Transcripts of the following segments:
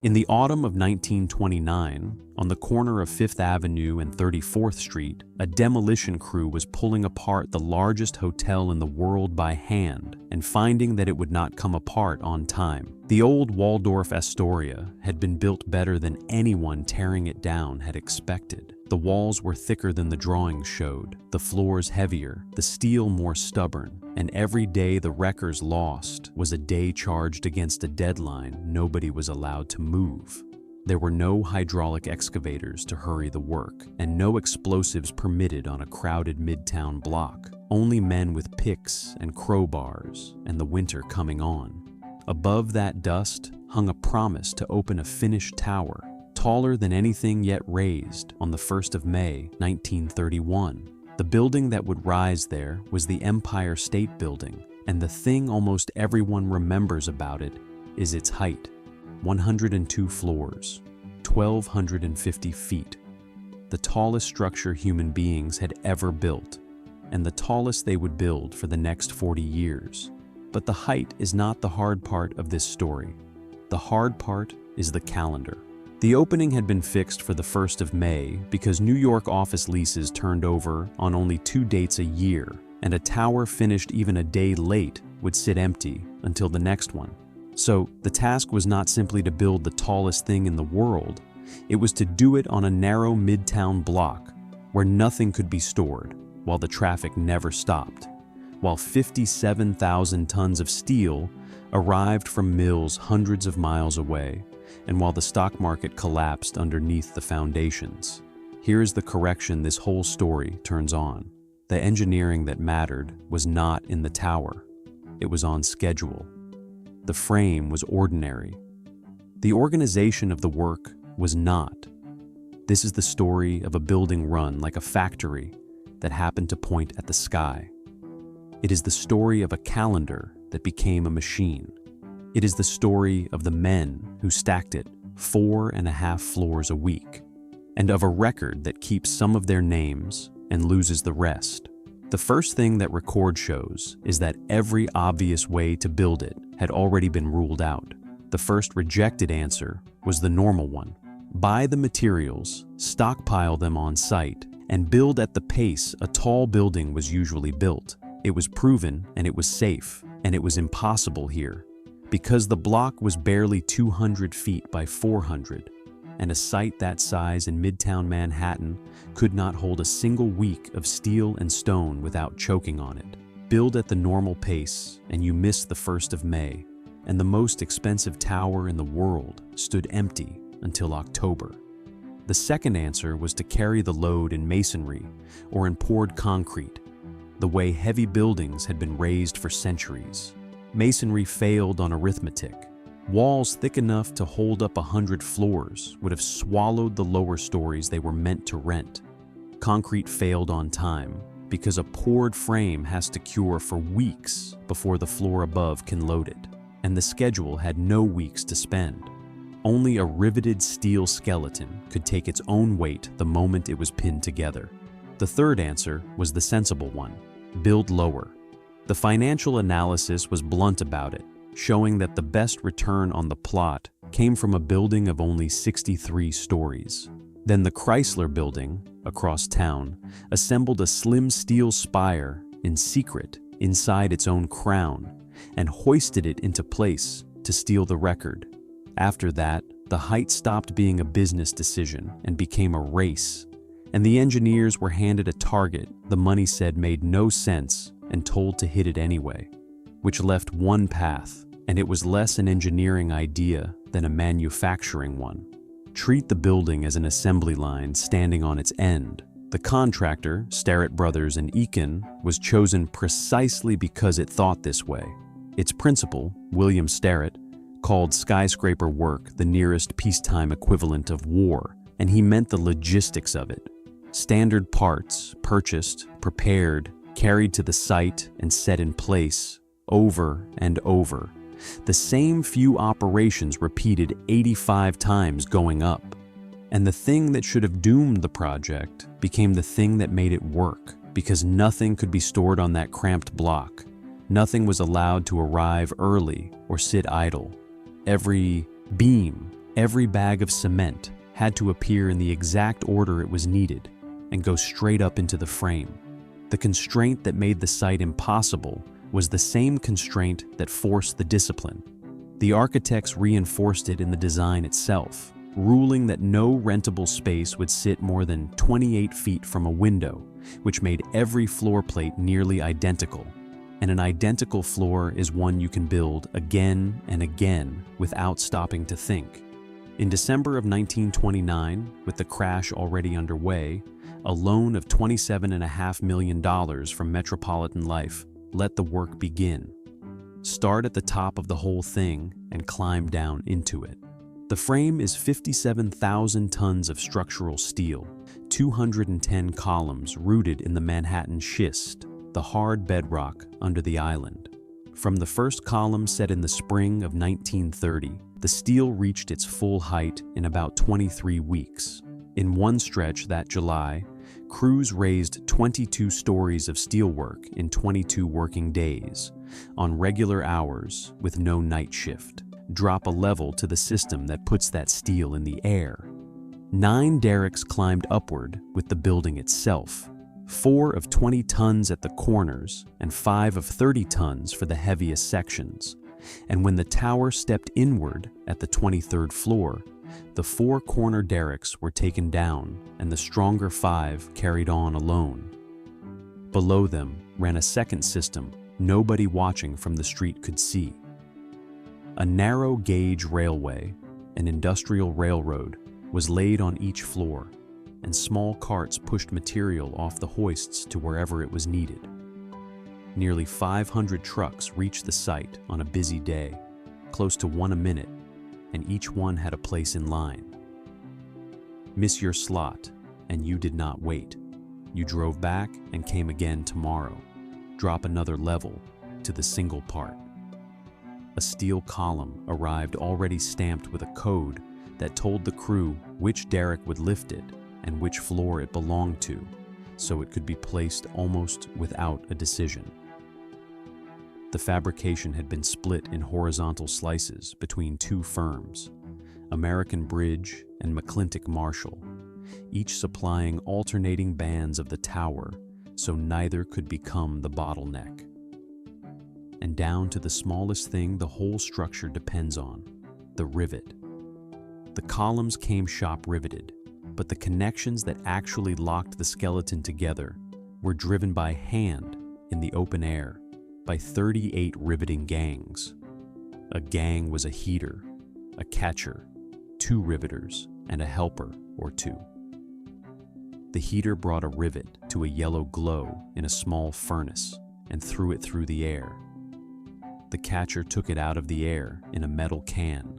In the autumn of 1929, on the corner of 5th Avenue and 34th Street, a demolition crew was pulling apart the largest hotel in the world by hand and finding that it would not come apart on time. The old Waldorf Astoria had been built better than anyone tearing it down had expected. The walls were thicker than the drawings showed, the floors heavier, the steel more stubborn, and every day the wreckers lost was a day charged against a deadline nobody was allowed to move. There were no hydraulic excavators to hurry the work, and no explosives permitted on a crowded midtown block. Only men with picks and crowbars, and the winter coming on. Above that dust hung a promise to open a finished tower, taller than anything yet raised, on the 1st of May, 1931. The building that would rise there was the Empire State Building, and the thing almost everyone remembers about it is its height. 102 floors, 1,250 feet. The tallest structure human beings had ever built, and the tallest they would build for the next 40 years. But the height is not the hard part of this story. The hard part is the calendar. The opening had been fixed for the 1st of May because New York office leases turned over on only 2 dates a year, and a tower finished even a day late would sit empty until the next one. So the task was not simply to build the tallest thing in the world, it was to do it on a narrow midtown block where nothing could be stored, while the traffic never stopped, while 57,000 tons of steel arrived from mills hundreds of miles away, and while the stock market collapsed underneath the foundations. Here's the correction this whole story turns on. The engineering that mattered was not in the tower. It was on schedule. The frame was ordinary. The organization of the work was not. This is the story of a building run like a factory that happened to point at the sky. It is the story of a calendar that became a machine. It is the story of the men who stacked it 4.5 floors a week, and of a record that keeps some of their names and loses the rest. The first thing that record shows is that every obvious way to build it had already been ruled out. The first rejected answer was the normal one. Buy the materials, stockpile them on site, and build at the pace a tall building was usually built. It was proven, and it was safe, and it was impossible here, because the block was barely 200 feet by 400, and a site that size in Midtown Manhattan could not hold a single week of steel and stone without choking on it. Build at the normal pace, and you miss the 1st of May, and the most expensive tower in the world stood empty until October. The second answer was to carry the load in masonry or in poured concrete, the way heavy buildings had been raised for centuries. Masonry failed on arithmetic. Walls thick enough to hold up 100 floors would have swallowed the lower stories they were meant to rent. Concrete failed on time because a poured frame has to cure for weeks before the floor above can load it, and the schedule had no weeks to spend. Only a riveted steel skeleton could take its own weight the moment it was pinned together. The third answer was the sensible one: build lower. The financial analysis was blunt about it, showing that the best return on the plot came from a building of only 63 stories. Then the Chrysler Building, across town, assembled a slim steel spire in secret inside its own crown and hoisted it into place to steal the record. After that, the height stopped being a business decision and became a race, and the engineers were handed a target the money said made no sense and told to hit it anyway, which left one path, and it was less an engineering idea than a manufacturing one. Treat the building as an assembly line standing on its end. The contractor, Starrett Brothers and Eakin, was chosen precisely because it thought this way. Its principal, William Starrett, called skyscraper work the nearest peacetime equivalent of war, and he meant the logistics of it. Standard parts, purchased, prepared, carried to the site and set in place, over and over. The same few operations repeated 85 times going up. And the thing that should have doomed the project became the thing that made it work, because nothing could be stored on that cramped block. Nothing was allowed to arrive early or sit idle. Every beam, Every bag of cement had to appear in the exact order it was needed and go straight up into the frame. The constraint that made the site impossible was the same constraint that forced the discipline. The architects reinforced it in the design itself, ruling that no rentable space would sit more than 28 feet from a window, which made every floor plate nearly identical. And an identical floor is one you can build again and again without stopping to think. In December of 1929, with the crash already underway, a loan of $27.5 million from Metropolitan Life let the work begin. Start at the top of the whole thing and climb down into it. The frame is 57,000 tons of structural steel, 210 columns rooted in the Manhattan schist, the hard bedrock under the island. From the first column set in the spring of 1930, the steel reached its full height in about 23 weeks. In one stretch that July, crews raised 22 stories of steelwork in 22 working days, on regular hours with no night shift. Drop a level to the system that puts that steel in the air. 9 derricks climbed upward with the building itself, 4 of 20 tons at the corners and 5 of 30 tons for the heaviest sections. And when the tower stepped inward at the 23rd floor, the 4 corner derricks were taken down and the stronger 5 carried on alone. Below them ran a second system nobody watching from the street could see. A narrow gauge railway, an industrial railroad, was laid on each floor, and small carts pushed material off the hoists to wherever it was needed. Nearly 500 trucks reached the site on a busy day, close to 1 a minute, and each one had a place in line. Miss your slot, and you did not wait. You drove back and came again tomorrow. Drop another level to the single part. A steel column arrived already stamped with a code that told the crew which derrick would lift it and which floor it belonged to, so it could be placed almost without a decision. The fabrication had been split in horizontal slices between 2 firms, American Bridge and McClintock Marshall, each supplying alternating bands of the tower so neither could become the bottleneck. And down to the smallest thing the whole structure depends on, the rivet. The columns came shop riveted, but the connections that actually locked the skeleton together were driven by hand in the open air by 38 riveting gangs. A gang was a heater, a catcher, 2 riveters, and a helper or 2. The heater brought a rivet to a yellow glow in a small furnace and threw it through the air. The catcher took it out of the air in a metal can.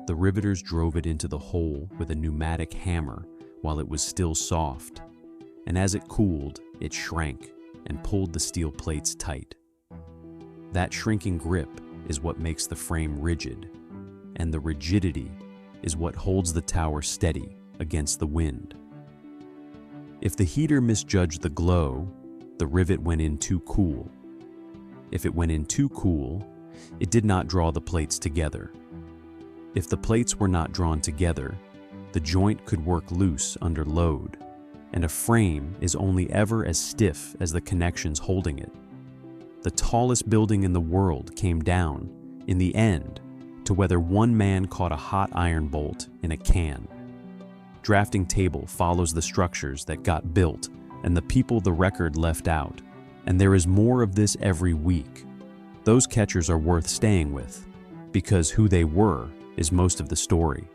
The riveters drove it into the hole with a pneumatic hammer while it was still soft, and as it cooled, it shrank and pulled the steel plates tight. That shrinking grip is what makes the frame rigid, and the rigidity is what holds the tower steady against the wind. If the heater misjudged the glow, the rivet went in too cool. If it went in too cool, it did not draw the plates together. If the plates were not drawn together, the joint could work loose under load, and a frame is only ever as stiff as the connections holding it. The tallest building in the world came down, in the end, to whether one man caught a hot iron bolt in a can. Drafting table follows the structures that got built and the people the record left out, and there is more of this every week. Those catchers are worth staying with, because who they were is most of the story.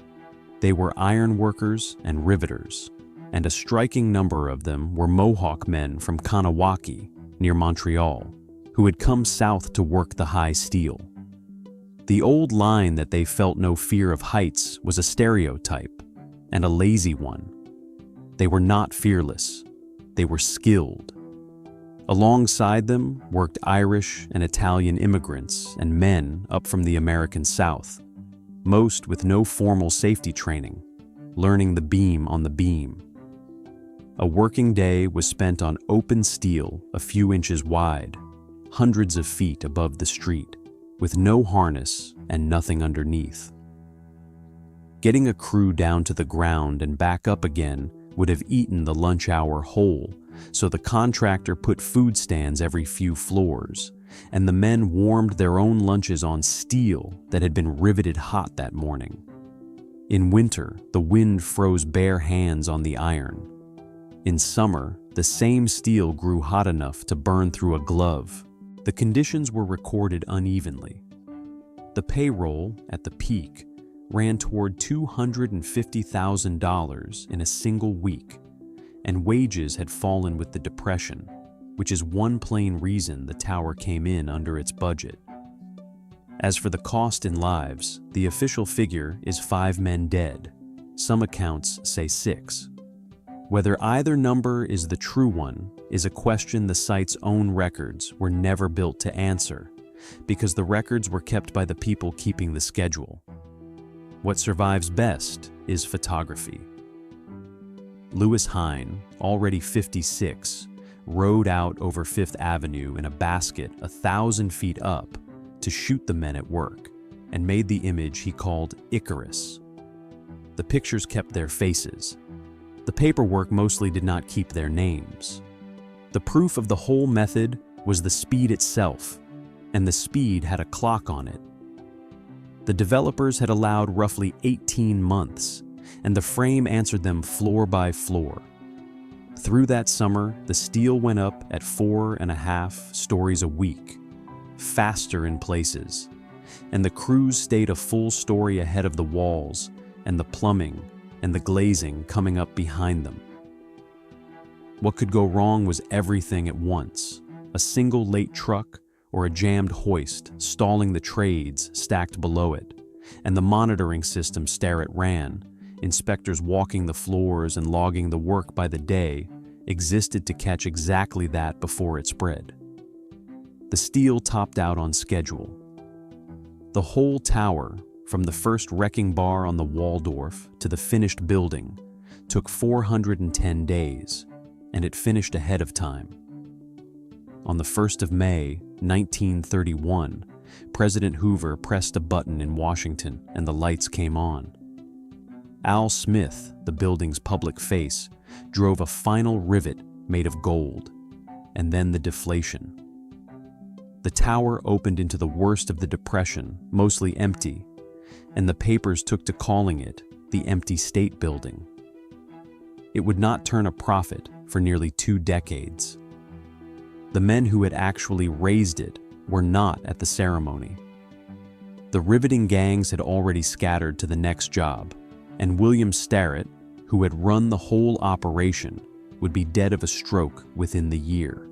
They were iron workers and riveters, and a striking number of them were Mohawk men from Kanawaki, near Montreal, who had come south to work the high steel. The old line that they felt no fear of heights was a stereotype, and a lazy one. They were not fearless, they were skilled. Alongside them worked Irish and Italian immigrants and men up from the American South, most with no formal safety training, learning the beam on the beam. A working day was spent on open steel a few inches wide, hundreds of feet above the street, with no harness and nothing underneath. Getting a crew down to the ground and back up again would have eaten the lunch hour whole, so the contractor put food stands every few floors, and the men warmed their own lunches on steel that had been riveted hot that morning. In winter, the wind froze bare hands on the iron. In summer, the same steel grew hot enough to burn through a glove. The conditions were recorded unevenly. The payroll, at the peak, ran toward $250,000 in a single week, and wages had fallen with the Depression, which is one plain reason the tower came in under its budget. As for the cost in lives, the official figure is 5 men dead. Some accounts say 6. Whether either number is the true one is a question the site's own records were never built to answer, because the records were kept by the people keeping the schedule. What survives best is photography. Lewis Hine, already 56, rode out over Fifth Avenue in a basket 1,000 feet up to shoot the men at work, and made the image he called Icarus. The pictures kept their faces. The paperwork mostly did not keep their names. The proof of the whole method was the speed itself, and the speed had a clock on it. The developers had allowed roughly 18 months, and the frame answered them floor by floor. Through that summer, the steel went up at 4.5 stories a week, faster in places, and the crews stayed a full story ahead of the walls and the plumbing and the glazing coming up behind them. What could go wrong was everything at once: a single late truck or a jammed hoist stalling the trades stacked below it, and the monitoring system stare it ran, inspectors walking the floors and logging the work by the day, existed to catch exactly that before it spread. The steel topped out on schedule. The whole tower, from the first wrecking bar on the Waldorf to the finished building, took 410 days, and it finished ahead of time. On the 1st of May, 1931, President Hoover pressed a button in Washington and the lights came on. Al Smith, the building's public face, drove a final rivet made of gold, and then the deflation. The tower opened into the worst of the Depression, mostly empty, and the papers took to calling it the Empty State Building. It would not turn a profit for nearly 2 decades. The men who had actually raised it were not at the ceremony. The riveting gangs had already scattered to the next job, and William Starrett, who had run the whole operation, would be dead of a stroke within the year.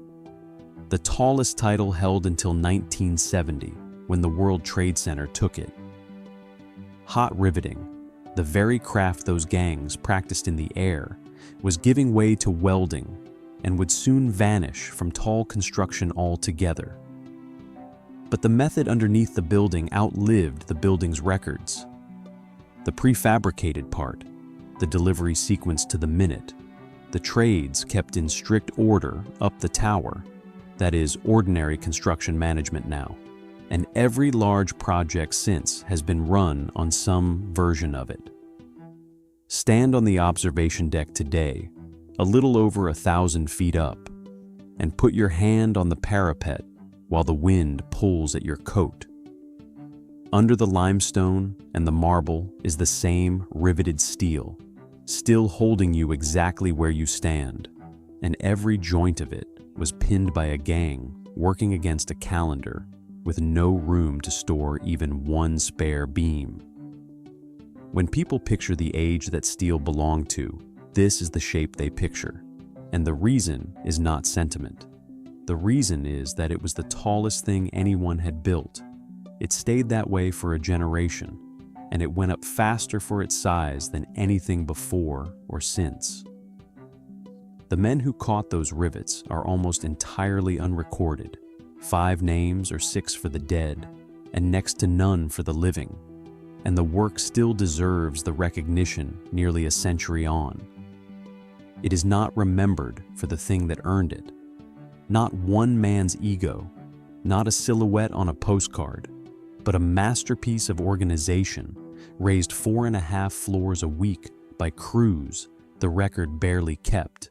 The tallest title held until 1970, when the World Trade Center took it. Hot riveting, the very craft those gangs practiced in the air, was giving way to welding and would soon vanish from tall construction altogether. But the method underneath the building outlived the building's records. The prefabricated part, the delivery sequence to the minute, the trades kept in strict order up the tower, that is, ordinary construction management now, and every large project since has been run on some version of it. Stand on the observation deck today, a little over 1,000 feet up, and put your hand on the parapet while the wind pulls at your coat. Under the limestone and the marble is the same riveted steel, still holding you exactly where you stand, and every joint of it was pinned by a gang working against a calendar with no room to store even one spare beam. When people picture the age that steel belonged to, this is the shape they picture, and the reason is not sentiment. The reason is that it was the tallest thing anyone had built. It stayed that way for a generation, and it went up faster for its size than anything before or since. The men who caught those rivets are almost entirely unrecorded, 5 names or 6 for the dead, and next to none for the living, and the work still deserves the recognition nearly a century on. It is not remembered for the thing that earned it, not one man's ego, not a silhouette on a postcard, but a masterpiece of organization, raised 4.5 floors a week by crews the record barely kept.